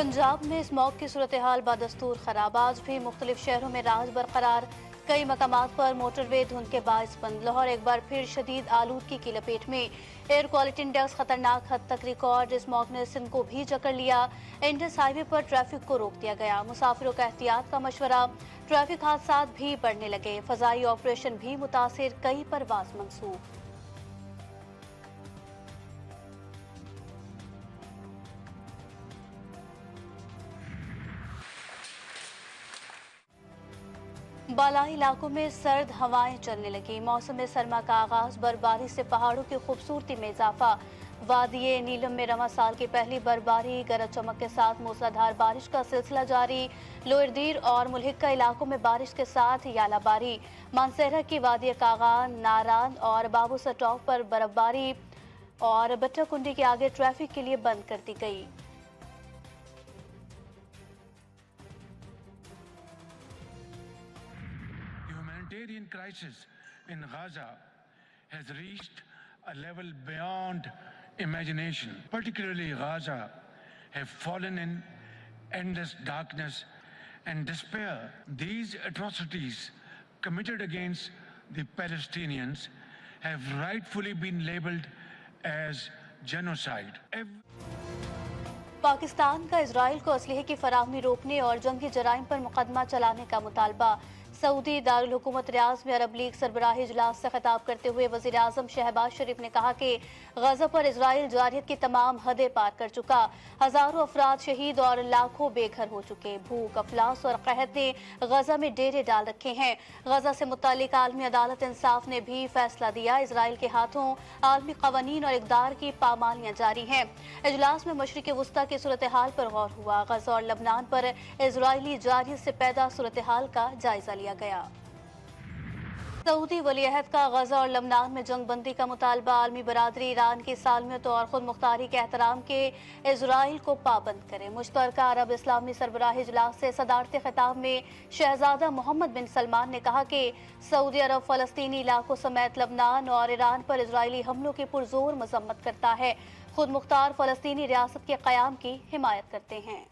पंजाब में स्मॉग की सूरत हाल बदस्तूर खराब। आज भी मुख्तलिफ शहरों में राज बरकरार। कई मकामात पर मोटरवे धुंध के बायस बंद। लाहौर एक बार फिर शदीद आलूदगी की लपेट में। एयर क्वालिटी इंडेक्स खतरनाक हद तक रिकॉर्ड। स्मॉग ने सिंध को भी जकड़ लिया। इंडस हाईवे पर ट्रैफिक को रोक दिया गया। मुसाफिरों का एहतियात का मशवरा। ट्रैफिक हादसा भी बढ़ने लगे। फजाई ऑपरेशन भी मुतासिर। कई परवाज मंसूख। बालाई इलाकों में सर्द हवाएं चलने लगी। मौसम सरमा का आगाज। बर्फबारी से पहाड़ों की खूबसूरती में इजाफा। वादिये नीलम में रवा साल की पहली बर्फबारी। गरज चमक के साथ मूसलाधार बारिश का सिलसिला जारी। लोअरदीर और मुल्हिका इलाकों में बारिश के साथ यालाबारी। मानसेरा की वादिये कागान, नारान और बाबू सटॉप पर बर्फबारी और बट्टा कुंडी के आगे ट्रैफिक के लिए बंद कर दी गई। Humanitarian crisis in Gaza has reached a level beyond imagination. Particularly Gaza have fallen in endless darkness and despair. These atrocities committed against the Palestinians have rightfully been labeled as genocide. Pakistan का Israel को असलहे की फराहमी रोकने और जंगी जराइम पर मुकदमा चलाने का मुतालबा। सऊदी दारुल हुकूमत रियाज में अरब लीग सरबराही इजलास से खिताब करते हुए वजीर आजम शहबाज शरीफ ने कहा कि गजा पर इजराइल जारहियत की तमाम हदें पार कर चुका। हजारों अफराद शहीद और लाखों बेघर हो चुके। भूख, अफलास और कहत ने गजा में डेरे डाल रखे हैं। गजा से मुतालिक आलमी अदालत इंसाफ ने भी फैसला दिया। इजराइल के हाथों आलमी कवानीन और इकदार की पामालियां जारी हैं। इजलास में मशरिक वस्ता की सूरत हाल पर गौर हुआ। गजा और लबनान पर इजराइली जारहियत से पैदा सूरत हाल का जायजा लिया गया। सऊदी वलीअहद का गजा और लबनान में जंग बंदी का मुतालबा। आलमी बरादरी ईरान की सालमियत और खुद मुख्तारी के एहतराम के इजराइल को पाबंद करे। मुश्तरका अरब इस्लामी सरबराही इजलास से सदारती खिताब में शहजादा मोहम्मद बिन सलमान ने कहा कि सऊदी अरब फलस्तीनी इलाकों समेत लबनान और ईरान पर इजरायली हमलों की पुरजोर मजम्मत करता है। खुद मुख्तार फलस्तीनी रियासत के क़याम की हिमायत करते हैं।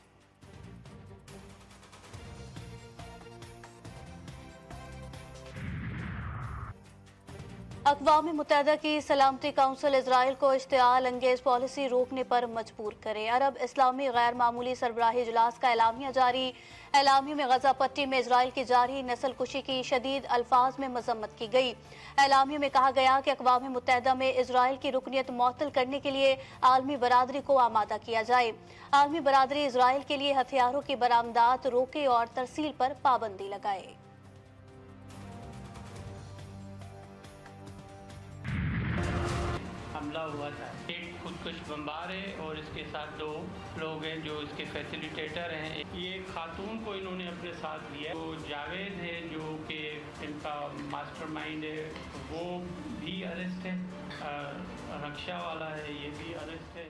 अक़वाम मुत्तहिदा की सलामती काउंसिल इजराइल को इश्तिआल अंगेज पॉलिसी रोकने पर मजबूर करे। अरब इस्लामी गैर मामूली सरबराही इजलास का एलामिया जारी। एलामिया में गजा पट्टी में इजराइल की जारी नस्ल कुशी की शदीद अल्फाज में मजम्मत की गई। एलामिया में कहा गया कि अक़वाम मुत्तहिदा में इजराइल की रुकनीत मुअत्तल करने के लिए आलमी बरादरी को आमादा किया जाए। आलमी बरादरी इजराइल के लिए हथियारों की बरामदात रोके और तरसील पर पाबंदी लगाए। हमला हुआ था। एक खुदकुश बमबार है और इसके साथ दो लोग हैं जो इसके फैसिलिटेटर हैं। ये खातून को इन्होंने अपने साथ लिया। तो जावेद है जो कि इनका मास्टरमाइंड है, वो भी अरेस्ट है। रक्षा वाला है, ये भी अरेस्ट है।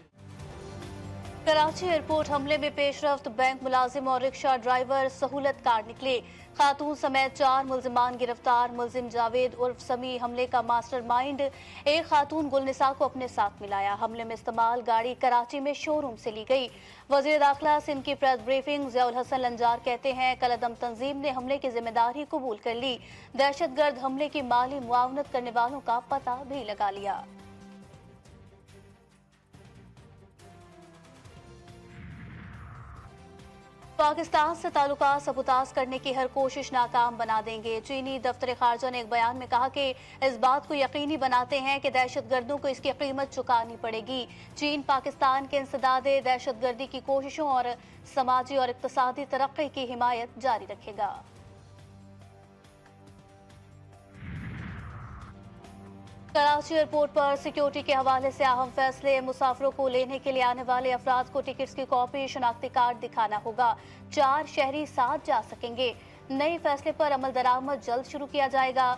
कराची एयरपोर्ट हमले में पेशरफ्त। बैंक मुलाजिम और रिक्शा ड्राइवर सहूलत कार निकले। खातून समेत 4 मुल्जिमान गिरफ्तार। मुल्जिम जावेद उर्फ समी हमले का मास्टरमाइंड। एक खातून गुलनिसा को अपने साथ मिलाया। हमले में इस्तेमाल गाड़ी कराची में शोरूम से ली गई। वजीर दाखिला सिंध की प्रेस ब्रीफिंग। ज़ियाउल हसन लंजार कहते हैं कलअदम तंजीम ने हमले की जिम्मेदारी कबूल कर ली। दहशतगर्द हमले की माली मुआवनत करने वालों का पता भी लगा लिया। पाकिस्तान से ताल्लुकात सबूताज करने की हर कोशिश नाकाम बना देंगे। चीनी दफ्तर खारजा ने एक बयान में कहा कि इस बात को यकीनी बनाते हैं कि दहशतगर्दों को इसकी कीमत चुकानी पड़ेगी। चीन पाकिस्तान के इंसदादे दहशतगर्दी की कोशिशों और समाजी और इक्तसादी तरक्की की हिमायत जारी रखेगा। कराची एयरपोर्ट पर सिक्योरिटी के हवाले से अहम फैसले। मुसाफिरों को लेने के लिए आने वाले अफराद को टिकट्स की कॉपी, शनाख्ती कार्ड दिखाना होगा। 4 शहरी साथ जा सकेंगे। नए फैसले पर अमल दरामद जल्द शुरू किया जाएगा।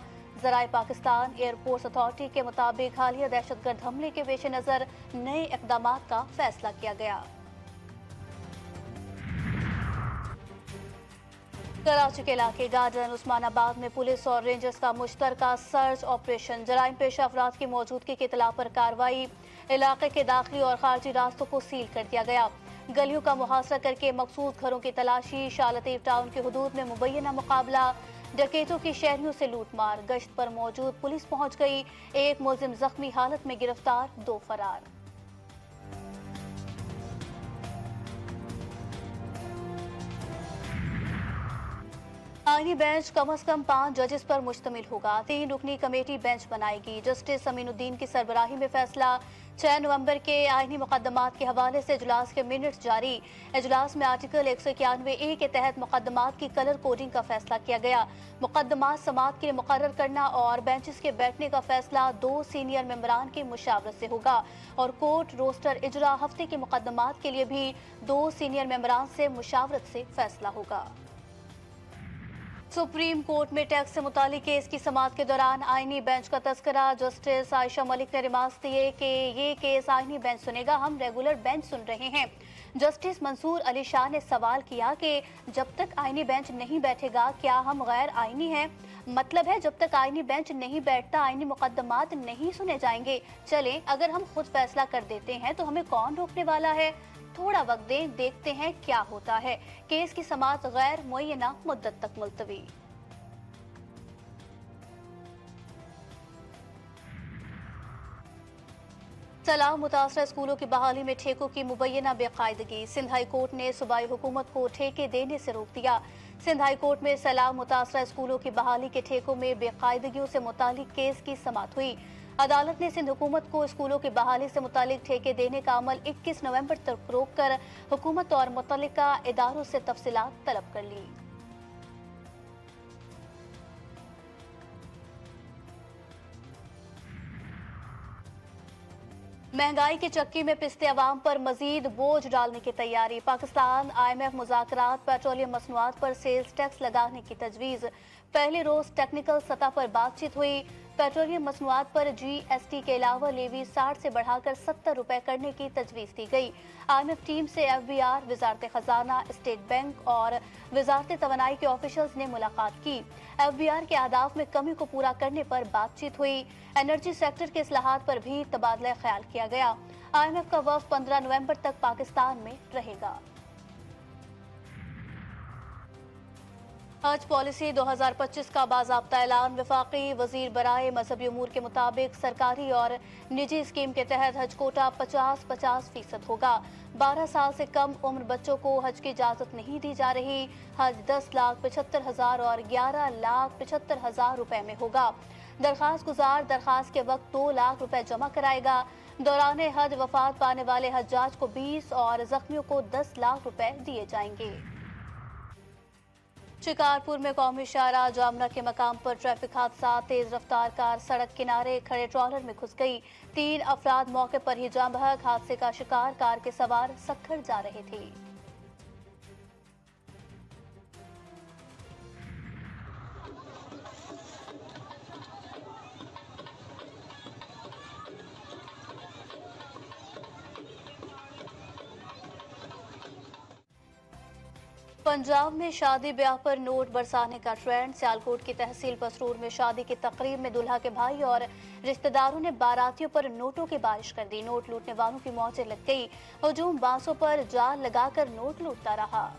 ज़राए पाकिस्तान एयरपोर्ट अथॉरिटी के मुताबिक हालिया दहशतगर्द हमले के पेश नज़र नए इक़दाम का फैसला किया गया। कराची के इलाके गार्डन उस्मानाबाद में पुलिस और रेंजर्स का मुश्तरका सर्च ऑपरेशन। जराइम पेशा अफराद की मौजूदगी की इतला पर कार्रवाई। इलाके के दाखिली और खारजी रास्तों को सील कर दिया गया। गलियों का मुहासरा करके मखसूस घरों की तलाशी। शालतीफ टाउन के हुदूद में मुबैना मुकाबला। डकैतों की शहरियों से लूटमार। गश्त पर मौजूद पुलिस पहुंच गई। एक मुलजिम जख्मी हालत में गिरफ्तार, 2 फरार। आईनी बेंच कम अज कम 5 जजेस पर मुश्तमिल होगा। 3 रुकनी कमेटी बेंच बनाएगी। जस्टिस अमीनुद्दीन की सरबराही में फैसला। 6 नवंबर के आईनी मुकदमात के हवाले से इजलास के मिनट्स जारी। इजलास में आर्टिकल 191A के तहत मुकदमात की कलर कोडिंग का फैसला किया गया। मुकदमात समाअत के लिए मुकर्रर करना और बेंचेस के बैठने का फैसला 2 सीनियर मेंबरान की मुशावरत से होगा और कोर्ट रोस्टर इजरा हफ्ते के मुकदमात के लिए भी 2 सीनियर मेंबरान से मुशावरत से फैसला होगा। सुप्रीम कोर्ट में टैक्स से मुतालिक केस की समाअत के दौरान आईनी बेंच का तस्करा। जस्टिस आयशा मलिक ने रिमार्क्स दिए कि ये केस आईनी बेंच सुनेगा, हम रेगुलर बेंच सुन रहे हैं। जस्टिस मंसूर अली शाह ने सवाल किया कि जब तक आईनी बेंच नहीं बैठेगा क्या हम गैर आईनी हैं? मतलब है जब तक आईनी बेंच नहीं बैठता आईनी मुकदमात नहीं सुने जाएंगे। चलें, अगर हम खुद फैसला कर देते हैं तो हमें कौन रोकने वाला है? थोड़ा वक्त दें, देखते हैं क्या होता है। केस की समाअत गैर मुअय्यना मुद्दत तक मुलतवी। सैलाब मुतासरा स्कूलों की बहाली में ठेकों की मुबैना बेकायदगी। सिंध हाई कोर्ट ने सूबाई हुकूमत को ठेके देने से रोक दिया। सिंध हाई कोर्ट में सैलाब मुतासरा स्कूलों की बहाली के ठेकों में बेकायदगियों से मुतालिक केस की समाअत हुई। अदालत ने सिंध हुकूमत को स्कूलों की बहाली से मुतालिक ठेके देने का अमल 21 नवंबर तक रोककर हुकूमत और मुतल्लिका इदारों से तफसीलात तलब कर ली। महंगाई की चक्की में पिसते अवाम पर मजीद बोझ डालने की तैयारी। पाकिस्तान IMF मुज़ाकरात पेट्रोलियम मसनूआत पर सेल्स टैक्स लगाने की तजवीज़। पहले रोज टेक्निकल सतह पर बातचीत हुई। पेट्रोलियम मसनूआत पर GST के अलावा लेवी 60 से बढ़ाकर 70 रुपए करने की तजवीज़ दी गई। IMF टीम से FBR, वजारत खजाना, स्टेट बैंक और वजारत तवानाई के ऑफिशियल्स ने मुलाकात की। FBR के अहदाफ में कमी को पूरा करने पर बातचीत हुई। एनर्जी सेक्टर के इस्लाहात पर भी तबादला ख्याल किया गया। IMF का वफ़द 15 नवंबर तक पाकिस्तान में रहेगा। हज पॉलिसी 2025 का बाज़ाब्ता ऐलान। वफाकी वजीर बराए मजहबी उमूर के मुताबिक सरकारी और निजी स्कीम के तहत हज कोटा 50-50% होगा। 12 साल से कम उम्र बच्चों को हज की इजाज़त नहीं दी जा रही। हज 10,75,000 और 11,75,000 रुपए में होगा। दरखास्त गुजार दरखास्त के वक्त 2 लाख रुपए जमा कराएगा। दौरान हज वफात पाने वाले हज्जाज को 20 और जख्मियों को 10 लाख रुपए दिए जाएंगे। शिकारपुर में कौमी शाहराह जामना के मकाम पर ट्रैफिक हादसा। तेज रफ्तार कार सड़क किनारे खड़े ट्रॉलर में घुस गई। 3 अफराद मौके पर ही जाँ बहक। हादसे का शिकार कार के सवार सक्खर जा रहे थे। पंजाब में शादी ब्याह पर नोट बरसाने का ट्रेंड। सियालकोट की तहसील पसरूर में शादी की तकरीब में दुल्हा के भाई और रिश्तेदारों ने बारातियों पर नोटों की बारिश कर दी। नोट लूटने वालों की मौतें लग गई। हुजूम बांसों पर जाल लगाकर नोट लूटता रहा।